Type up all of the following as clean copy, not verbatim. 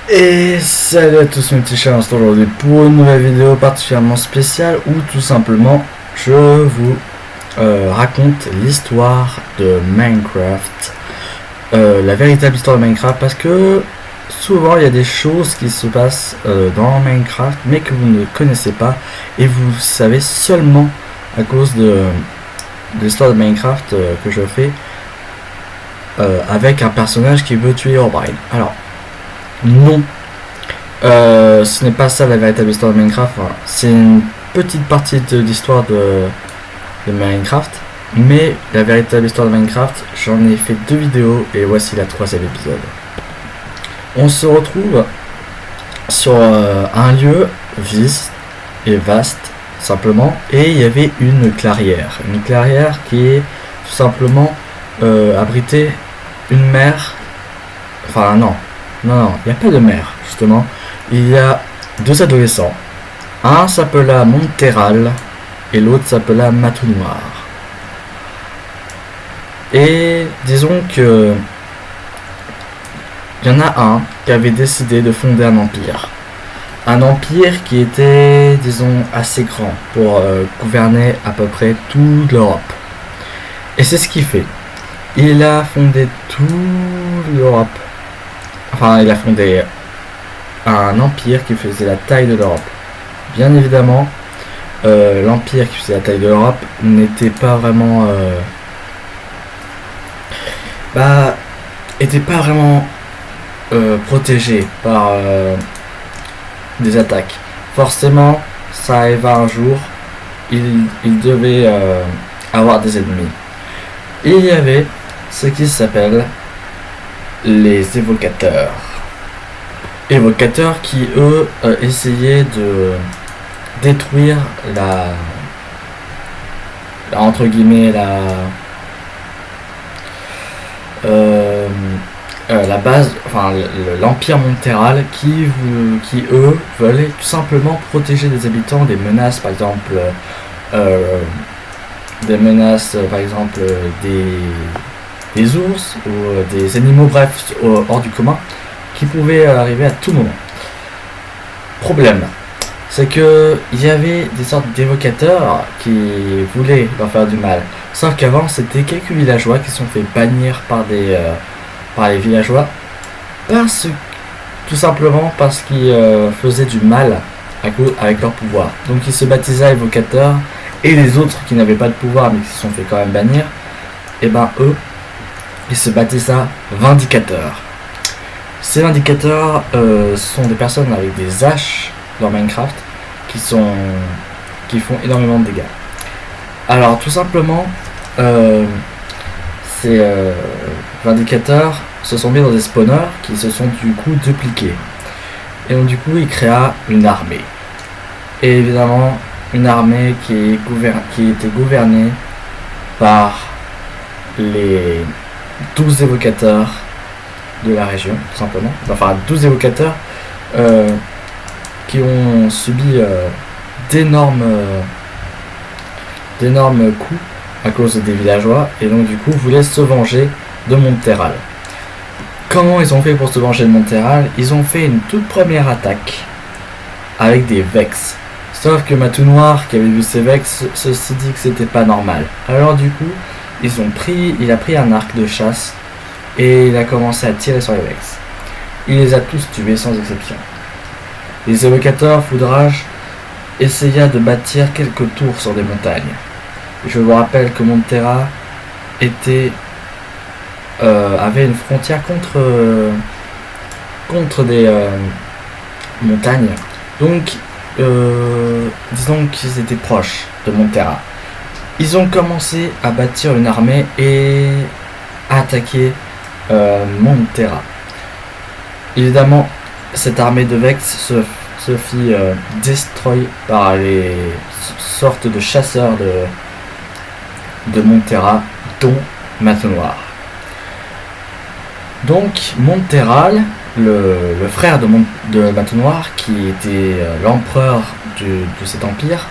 Et salut à tous mes petits chats, on se retrouve aujourd'hui pour une nouvelle vidéo particulièrement spéciale où tout simplement je vous raconte l'histoire de Minecraft, la véritable histoire de Minecraft, parce que souvent il y a des choses qui se passent dans Minecraft mais que vous ne connaissez pas et vous savez seulement à cause de l'histoire de Minecraft que je fais avec un personnage qui veut tuer Herobrine. Alors non, ce n'est pas ça la véritable histoire de Minecraft. Enfin, c'est une petite partie de l'histoire de Minecraft, mais la véritable histoire de Minecraft, j'en ai fait 2 vidéos et voici la 3e épisode. On se retrouve sur un lieu vide et vaste, simplement, et il y avait une clairière qui est tout simplement abritait une mer. Enfin non, il n'y a pas de mer, justement. Il y a 2 adolescents. Un s'appela Monterral et l'autre s'appela Matounoir. Et disons que il y en a un qui avait décidé de fonder un empire. Un empire qui était, disons, assez grand pour gouverner à peu près toute l'Europe. Et c'est ce qu'il fait. Il a fondé toute l'Europe. Enfin, il a fondé un empire qui faisait la taille de l'Europe. Bien évidemment, l'empire qui faisait la taille de l'Europe n'était pas vraiment, était pas vraiment protégé par des attaques. Forcément, ça arriva un jour, il devait avoir des ennemis. Et il y avait ce qui s'appelle les évocateurs. Évocateurs qui, eux, essayaient de détruire entre guillemets, la base, enfin l'Empire Monterral qui eux veulent tout simplement protéger des habitants des menaces, par exemple des ours ou des animaux, bref, hors du commun, qui pouvaient arriver à tout moment. Problème, c'est que il y avait des sortes d'évocateurs qui voulaient leur faire du mal. Sauf qu'avant, c'était quelques villageois qui se sont fait bannir par les villageois tout simplement parce qu'ils faisaient du mal avec leur pouvoir. Donc ils se baptisaient évocateurs, et les autres qui n'avaient pas de pouvoir mais qui se sont fait quand même bannir, et ben eux, ils se baptisaient vindicateurs. Ces vindicateurs sont des personnes avec des haches dans Minecraft qui font énormément de dégâts. Alors tout simplement, ces vindicateurs se sont mis dans des spawners qui se sont du coup dupliqués. Et donc du coup il créa une armée. Et évidemment une armée qui était gouvernée par les 12 évocateurs de la région, tout simplement. Enfin 12 évocateurs qui ont subi d'énormes coups à cause des villageois, et donc du coup voulaient se venger de Monterral. Comment ils ont fait pour se venger de Monterral? Ils ont fait une toute première attaque avec des Vex. Sauf que Matounoir, qui avait vu ces Vex, se dit que c'était pas normal. Alors du coup, il a pris un arc de chasse et il a commencé à tirer sur les Vex. Il les a tous tués sans exception. Les évocateurs Foudrage essaya de bâtir quelques tours sur des montagnes. Je vous rappelle que Monterra avait une frontière contre des montagnes. Donc, disons qu'ils étaient proches de Monterra. Ils ont commencé à bâtir une armée et à attaquer Monterra. Évidemment, cette armée de Vex se fit destroy par les sortes de chasseurs de Monterra, dont Matounoir. Donc Monterral, le frère de Matounoir, qui était l'empereur de cet empire,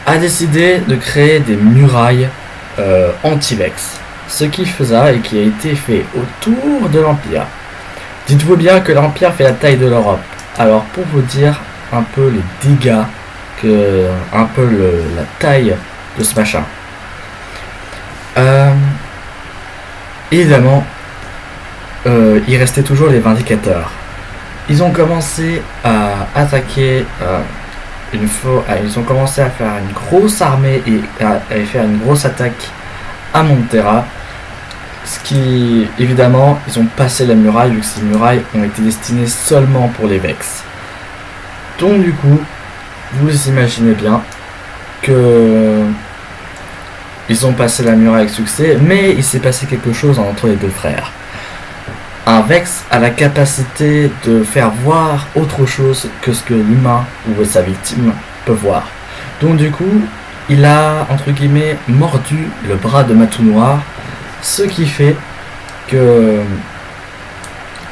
a décidé de créer des murailles anti-Vex. Ce qu'il faisait et qui a été fait autour de l'empire. Dites-vous bien que l'Empire fait la taille de l'Europe. Alors pour vous dire un peu les dégâts, un peu la taille de ce machin. Évidemment, il restait toujours les Vindicateurs. Ils ont commencé à attaquer ils ont commencé à faire une grosse armée et à faire une grosse attaque à Montera. Ce qui, évidemment, ils ont passé la muraille, vu que ces murailles ont été destinées seulement pour les Vex. Donc du coup, vous imaginez bien que ils ont passé la muraille avec succès, mais il s'est passé quelque chose entre les deux frères. Un Vex a la capacité de faire voir autre chose que ce que l'humain ou sa victime peut voir. Donc du coup, il a, entre guillemets, mordu le bras de Matou Noir, ce qui fait que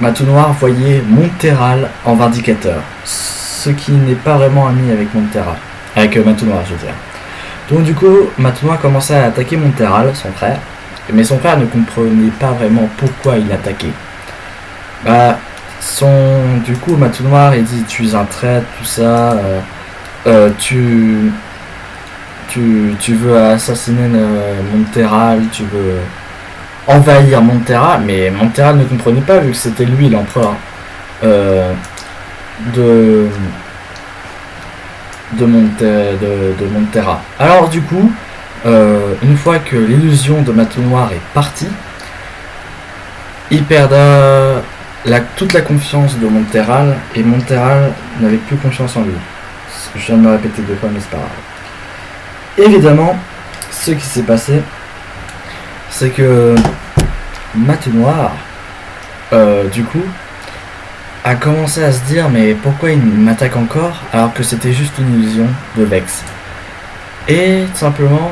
Matou Noir voyait Monteral en Vindicateur, ce qui n'est pas vraiment ami avec Monteral, avec Matou Noir, je veux dire. Donc du coup, Matou Noir commençait à attaquer Monteral, son frère, mais son frère ne comprenait pas vraiment pourquoi il attaquait. Du coup, Matou Noir, il dit: tu es un traître, tout ça, tu veux assassiner Monteral, tu veux envahir Montera, mais Montera ne comprenait pas, vu que c'était lui l'empereur de Montera. Alors du coup, une fois que l'illusion de Matou Noir est partie, il perda toute la confiance de Monteral, et Monteral n'avait plus confiance en lui. Je viens de me répéter 2 fois, mais c'est pas grave. Évidemment, ce qui s'est passé, c'est que Matou Noir, du coup, a commencé à se dire: mais pourquoi il m'attaque encore alors que c'était juste une illusion de Vex? Et tout simplement,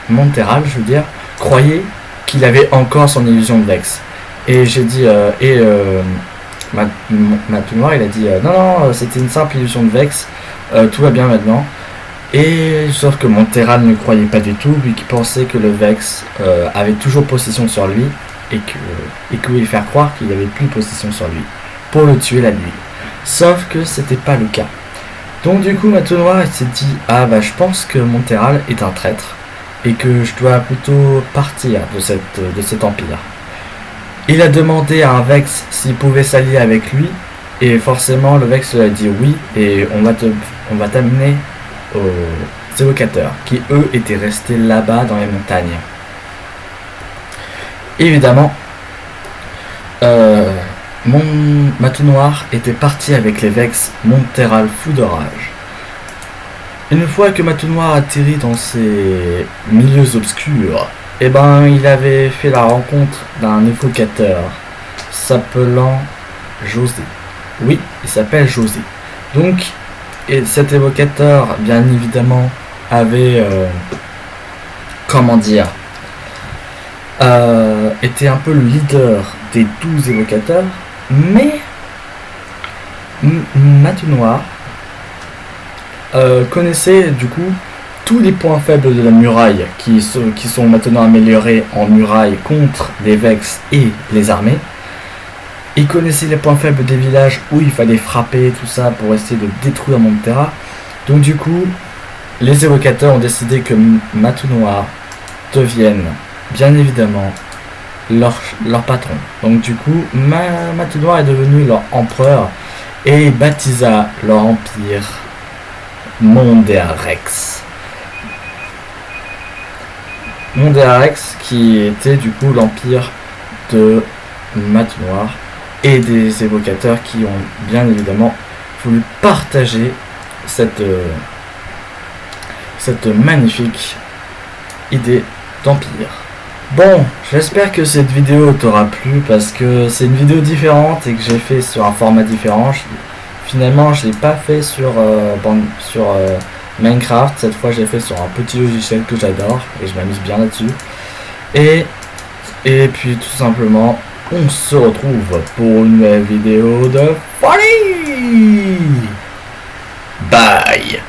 Monteral, je veux dire, croyait qu'il avait encore son illusion de Vex. Et j'ai dit, Matou Noir, il a dit: non, c'était une simple illusion de Vex, tout va bien maintenant. Et sauf que Monteral ne croyait pas du tout, vu qu'il pensait que le Vex avait toujours possession sur lui, et qu'il voulait faire croire qu'il avait plus possession sur lui pour le tuer la nuit. Sauf que c'était pas le cas. Donc du coup, Matou Noir, il s'est dit: je pense que Monteral est un traître et que je dois plutôt partir de cet empire. Il a demandé à un Vex s'il pouvait s'allier avec lui, et forcément le Vex lui a dit oui, et on va t'amener aux évocateurs, qui eux étaient restés là-bas dans les montagnes. Évidemment, Matou Noir était parti avec les Vex, Monteral fou de rage. Une fois que Matou Noir atterrit dans ces milieux obscurs, il avait fait la rencontre d'un évocateur s'appelant José. Oui, il s'appelle José. Donc, et cet évocateur, bien évidemment, avait, était un peu le leader des 12 évocateurs, mais Matou Noir connaissait du coup tous les points faibles de la muraille qui sont maintenant améliorés en muraille contre les Vex et les armées. Il connaissait les points faibles des villages où il fallait frapper, tout ça, pour essayer de détruire Montera. Donc du coup, les évocateurs ont décidé que Matou Noir devienne, bien évidemment, leur patron. Donc du coup, Matou Noir est devenu leur empereur et baptisa leur empire Mondearex. Mondearex, qui était du coup l'empire de Matou Noir et des évocateurs qui ont bien évidemment voulu partager cette magnifique idée d'empire. Bon, j'espère que cette vidéo t'aura plu, parce que c'est une vidéo différente et que j'ai fait sur un format différent. Finalement, je l'ai pas fait sur Minecraft. Cette fois, je l'ai fait sur un petit logiciel que j'adore et je m'amuse bien là-dessus. Et puis tout simplement, on se retrouve pour une nouvelle vidéo de folie. Bye.